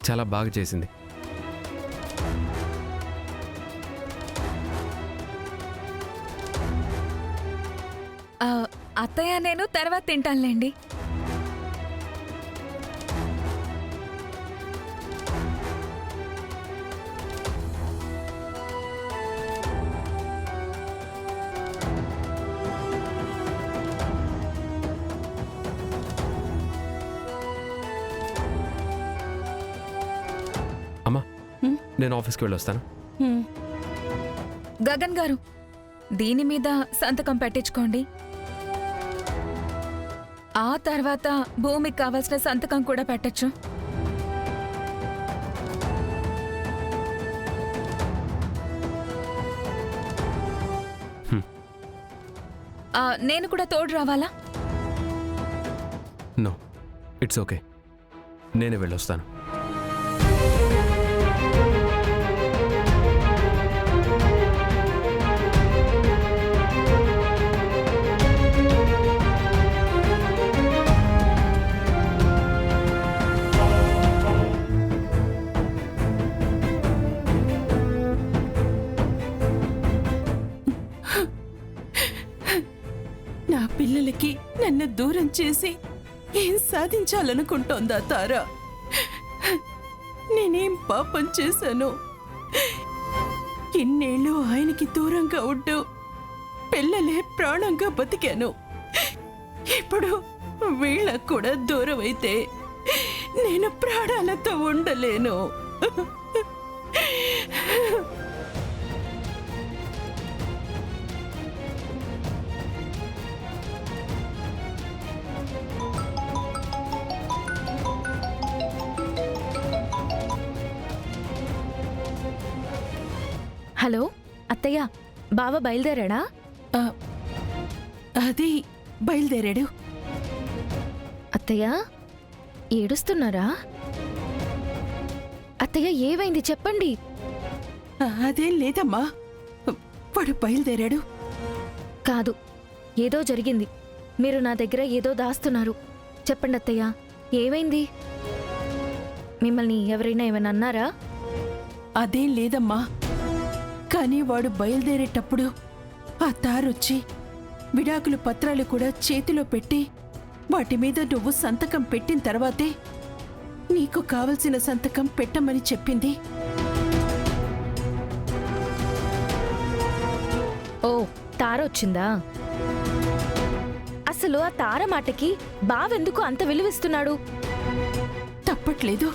చాలా బాగా చేసింది. అత్తయ్య నేను తర్వాత తింటానులేండి. అమ్మా, నేను ఆఫీస్కి వెళ్ళొస్తాను. గగన్ గారు, దీని మీద సంతకం పెట్టించుకోండి. ఆ తర్వాత భూమికి కావాల్సిన సంతకం కూడా పెట్టచ్చు. నేను కూడా తోడు రావాలా? నో, ఇట్స్ ఓకే, నేనే వెళ్ళొస్తాను. నా పిల్లలకి నన్ను దూరం చేసి ఏం సాధించాలనుకుంటోందా తారా? నేనేం పాపం చేశాను? ఇన్నేళ్ళు ఆయనకి దూరంగా ఉంటూ పిల్లలే ప్రాణంగా బతికాను. ఇప్పుడు వీళ్ళకు కూడా దూరం అయితే నేను ప్రాణాలతో ఉండలేను. హలో అత్తయ్య, బావ బయలుదేరాడా? అది బయలుదేరాడు. అత్తయ్య ఏడుస్తున్నారా? అత్తయ్య ఏమైంది చెప్పండి. అదేం లేదమ్మా, వాడు బయలుదేరాడు. కాదు, ఏదో జరిగింది. మీరు నా దగ్గర ఏదో దాస్తున్నారు. చెప్పండి అత్తయ్య, ఏమైంది? మిమ్మల్ని ఎవరైనా ఏమైనా అన్నారా? అదేం లేదమ్మా, కానీ వాడు బయలుదేరేటప్పుడు ఆ తారొచ్చి విడాకుల పత్రాలు కూడా చేతిలో పెట్టి వాటి మీద నువ్వు సంతకం పెట్టిన తర్వాతే నీకు కావలసిన సంతకం పెట్టమని చెప్పింది. ఓ, తార వచ్చిందా? అసలు ఆ తార మాటకి బావెందుకు అంత విలువిస్తున్నాడు? తప్పట్లేదు.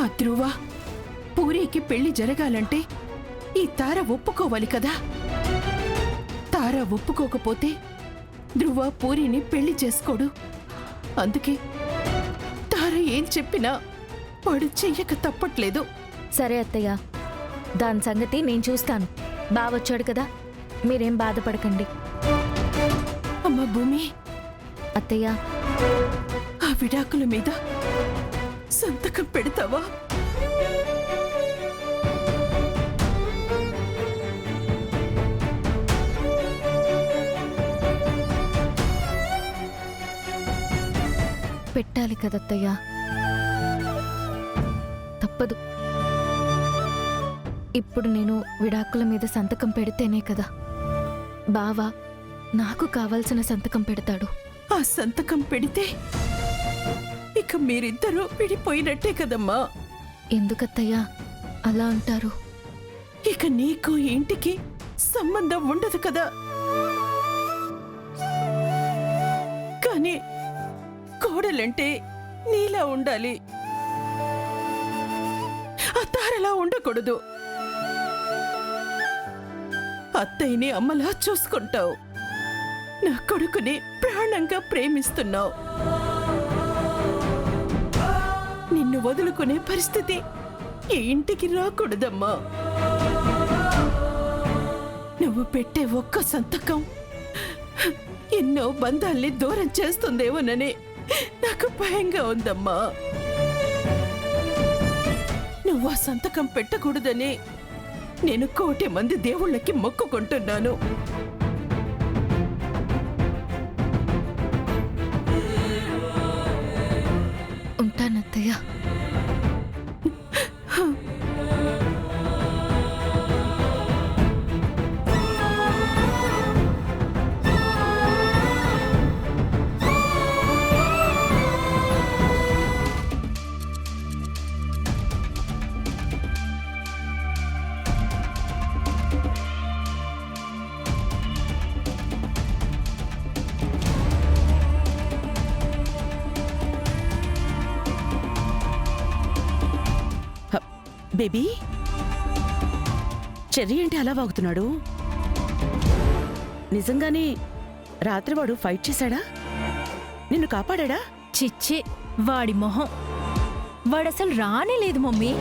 ఆ ధ్రువ పూరికి పెళ్లి జరగాలంటే ఈ తార ఒప్పుకోవాలి కదా. తార ఒప్పుకోకపోతే ధ్రువ పూరిని పెళ్లి చేసుకోడు. అందుకే తార ఏం చెప్పినా వాడు చెయ్యక తప్పట్లేదు. సరే అత్తయ్య, దాని సంగతి నేను చూస్తాను. బావొచ్చాడు కదా, మీరేం బాధపడకండి. అమ్మ భూమి, అత్తయ్య ఆ విడాకుల మీద సంతకం పెడతావా? పెట్టాలి కదత్తయ్య, తప్పదు. ఇప్పుడు నేను విడాకుల మీద సంతకం పెడితేనే కదా బావా నాకు కావాల్సిన సంతకం పెడతాడు. ఆ సంతకం పెడితే ఇక మీరిద్దరూ విడిపోయినట్టే కదమ్మా. ఎందుకత్తయ్యా అలా అంటారు? ఇక నీకు ఇంటికి సంబంధం ఉండదు కదా. కానీ కోడలంటే నీలా ఉండాలి, ఆ తారలా ఉండకూడదు. అత్తయ్యని అమ్మలా చూసుకుంటావు, నా కొడుకుని ప్రాణంగా ప్రేమిస్తున్నావు. నిన్ను వదులుకునే పరిస్థితి ఈ ఇంటికి రాకూడదమ్మా. నువ్వు పెట్టే ఒక్క సంతకం ఎన్నో బంధాల్ని దూరం చేస్తుందేమోనని నాకు భయంగా ఉందమ్మా. నువ్వు ఆ సంతకం పెట్టకూడదని నేను 1,000 మంది దేవుళ్ళకి మొక్కుకుంటున్నాను. ఉంటానత్తయ్య. బేబీ, చెర్రీ ఏంటి అలా వాగుతున్నాడు? నిజంగానే రాత్రి వాడు ఫైట్ చేశాడా? నిన్ను కాపాడా? చిచ్చి, వాడి మొహం. వాడసలు రానే లేదు మమ్మీ.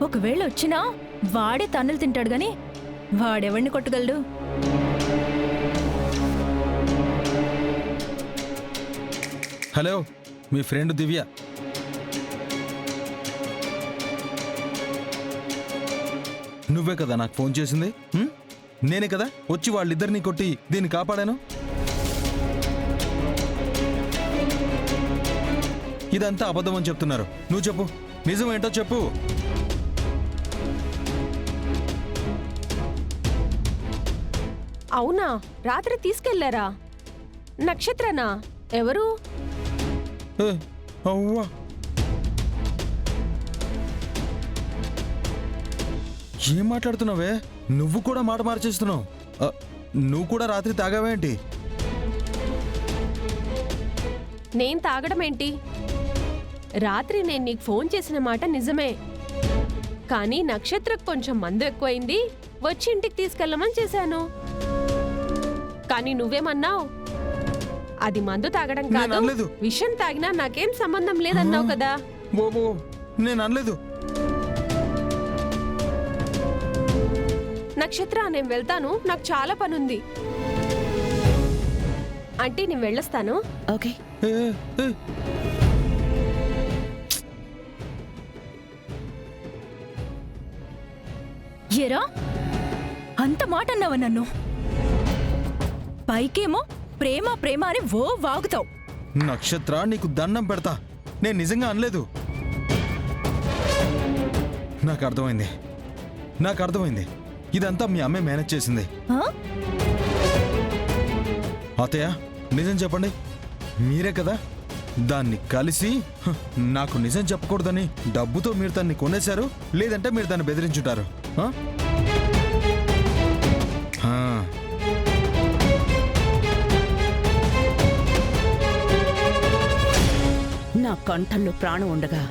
ఒకవేళ వచ్చినా వాడే తన్నులు తింటాడు గాని వాడెవడిని కొట్టగలడు? హలో, మీ ఫ్రెండ్ దివ్య. నువ్వే కదా నాకు ఫోన్ చేసింది? నేనే కదా వచ్చి వాళ్ళిద్దరినీ కొట్టి దీన్ని కాపాడాను. ఇదంతా అబద్ధం అని చెప్తున్నారు. నువ్వు చెప్పు, నిజమేంటో చెప్పు. అవునా? రాత్రి తీసుకెళ్లారా? నక్షత్రనా? ఎవరు? ఏ, అవ్వా, ఏం మాట్లాడుతున్నావే? నువ్వు కూడా మాట మార్చేస్తున్నావు. నువ్వు కూడా రాత్రి తాగావేంటి? నేను తాగడం ఏంటి? రాత్రి నేను నీకు ఫోన్ చేసిన మాట నిజమే, కానీ నక్షత్రకు కొంచెం మందు ఎక్కువైంది, వచ్చి ఇంటికి తీసుకెళ్ళమని చేశాను. కానీ నువ్వేమన్నావు? అది మందు తాగడం నేను కాదు, అనలేదు. విషం తాగినా నాకేం సంబంధం లేదన్నావు కదా. ఓ, నేను అనలేదు. నక్షత్ర, నేను వెళ్తాను, నాకు చాలా పనుంది. అంటే నేను వెళ్ళొస్తాను. ఓకే. ఏ, ఏ, ఏరా, అంత మాట అన్నావా నన్ను? పైకేమో ప్రేమ ప్రేమ అని ఓ వాగుతావు. నక్షత్ర, నీకు దండం పెడతా, నేను నిజంగా అనలేదు. నాకు అర్థమైంది. ఇదంతా మీ అమ్మే మేనేజ్ చేసింది. ఆ? అత్తయ్య, నిజం చెప్పండి. మీరే కదా దాన్ని కలిసి నాకు నిజం చెప్పకూడదని డబ్బుతో మీరు దాన్ని కొనేశారు, లేదంటే మీరు దాన్ని బెదిరించుంటారు. నా కంఠంలో ప్రాణం ఉండగా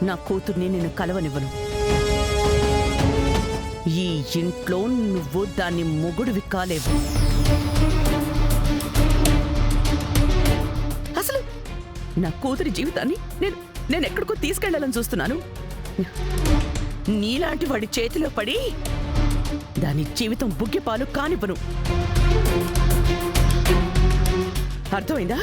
నా కూతుర్ని నేను కలవనివ్వను. ఈ ఇంట్లో నువ్వు దాన్ని మొగుడివి కాలేవు. అసలు నా కూతురి జీవితాన్ని నేను ఎక్కడికో తీసుకెళ్లాలని చూస్తున్నాను. నీలాంటి వాడి చేతిలో పడి దాని జీవితం బుగ్గిపాలు కానివ్వను. అర్థమైందా?